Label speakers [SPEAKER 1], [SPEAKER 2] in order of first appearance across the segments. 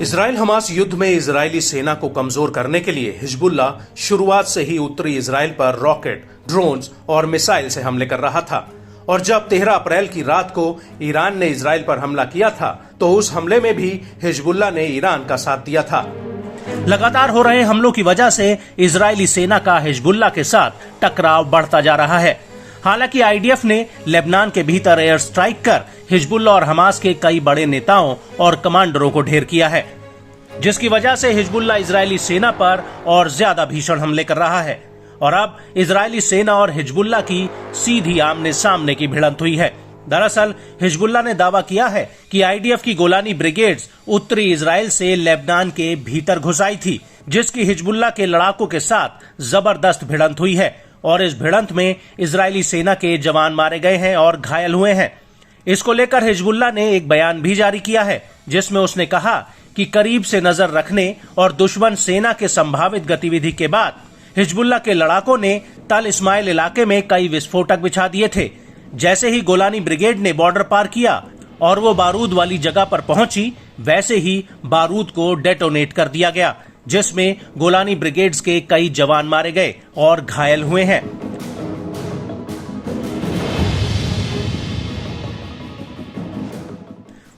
[SPEAKER 1] Israel Hamas युद्ध में Israeli सेना को कमजोर करने के लिए हिजबुल्लाह शुरुआत से ही उत्तरी इजराइल पर रॉकेट, ड्रोन्स और मिसाइल से हमले कर रहा था। और जब 13 अप्रैल की रात को ईरान ने इजराइल पर हमला किया था तो उस हमले में भी हिजबुल्लाह ने ईरान का साथ दिया था।
[SPEAKER 2] लगातार हो रहे हमलों की वजह से इजरायली सेना का हिजबुल्लाह के साथ टकराव बढ़ता जा रहा है। हालांकि आईडीएफ ने लेबनान के भीतर एयर स्ट्राइक कर हिजबुल्लाह और हमास के कई बड़े नेताओं और कमांडरों को ढेर किया है, जिसकी वजह से हिजबुल्लाह इजरायली सेना पर और ज्यादा भीषण हमले कर रहा है। और अब इजरायली सेना और हिजबुल्लाह की सीधी आमने सामने की भिड़ंत हुई है। दरअसल हिजबुल्लाह ने दावा किया है कि आईडीएफ की गोलानी ब्रिगेड्स उत्तरी इजराइल से लेबनान के भीतर घुस आई थी, जिसकी हिजबुल्लाह के लड़ाकों के साथ जबरदस्त भिड़ंत हुई है और इस भिड़ंत में इजरायली सेना के जवान मारे गए हैं और घायल हुए हैं। इसको लेकर हिजबुल्लाह ने एक बयान भी जारी किया है, जिसमें उसने कहा कि करीब से नजर रखने और दुश्मन सेना के संभावित गतिविधि के बाद हिजबुल्लाह के लड़ाकों ने तल इस्माइल इलाके में कई विस्फोटक बिछा दिए थे। जैसे ही गोलानी ब्रिगेड ने बॉर्डर पार किया और वो बारूद वाली जगह पर पहुंची, वैसे ही बारूद को डेटोनेट कर दिया गया, जिसमें गोलानी ब्रिगेड्स के कई जवान मारे गए और घायल हुए हैं।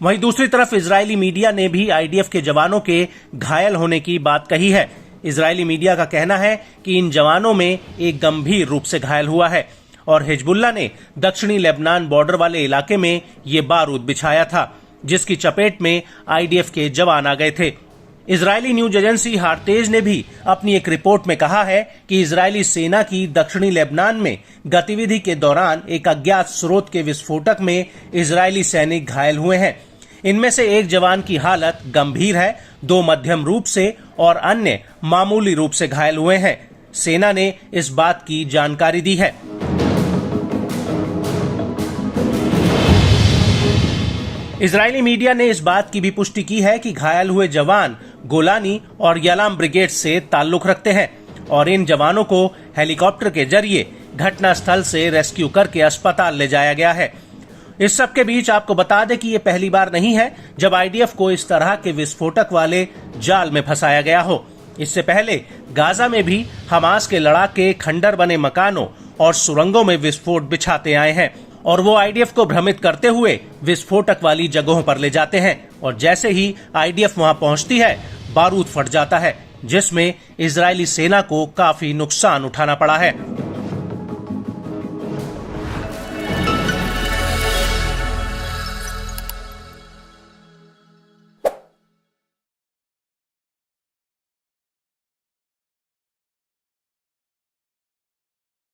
[SPEAKER 2] वहीं दूसरी तरफ इजरायली मीडिया ने भी आईडीएफ के जवानों के घायल होने की बात कही है। इजरायली मीडिया का कहना है कि इन जवानों में एक गंभीर रूप से घायल हुआ है और हिजबुल्लाह ने दक्षिणी लेबनान बॉर्डर वाले इलाके में ये बारूद बिछाया था, जिसकी चपेट में आईडीएफ के जवान आ गए थे। इजरायली न्यूज एजेंसी हारतेज ने भी अपनी एक रिपोर्ट में कहा है कि इजरायली सेना की दक्षिणी लेबनान में गतिविधि के दौरान एक अज्ञात स्रोत के विस्फोटक में इजरायली सैनिक घायल हुए हैं। इनमें से एक जवान की हालत गंभीर है, 2 मध्यम रूप से और अन्य मामूली रूप से घायल हुए हैं। सेना ने इस बात की जानकारी दी है। इजरायली मीडिया ने इस बात की भी पुष्टि की है कि घायल हुए जवान गोलानी और यलाम ब्रिगेड से ताल्लुक रखते हैं और इन जवानों को हेलीकॉप्टर के जरिए घटनास्थल से रेस्क्यू करके अस्पताल ले जाया गया है। इस सब के बीच आपको बता दें कि ये पहली बार नहीं है जब आईडीएफ को इस तरह के विस्फोटक वाले जाल में फंसाया गया हो। इससे पहले गाजा में भी हमास के लड़ाके खंडर बने मकानों और सुरंगों में विस्फोट बिछाते आए हैं और वो आईडीएफ को भ्रमित करते हुए विस्फोटक वाली जगहों पर ले जाते हैं और जैसे ही आईडीएफ वहां पहुंचती है, बारूद फट जाता है, जिसमें इजरायली सेना को काफी नुकसान उठाना पड़ा है।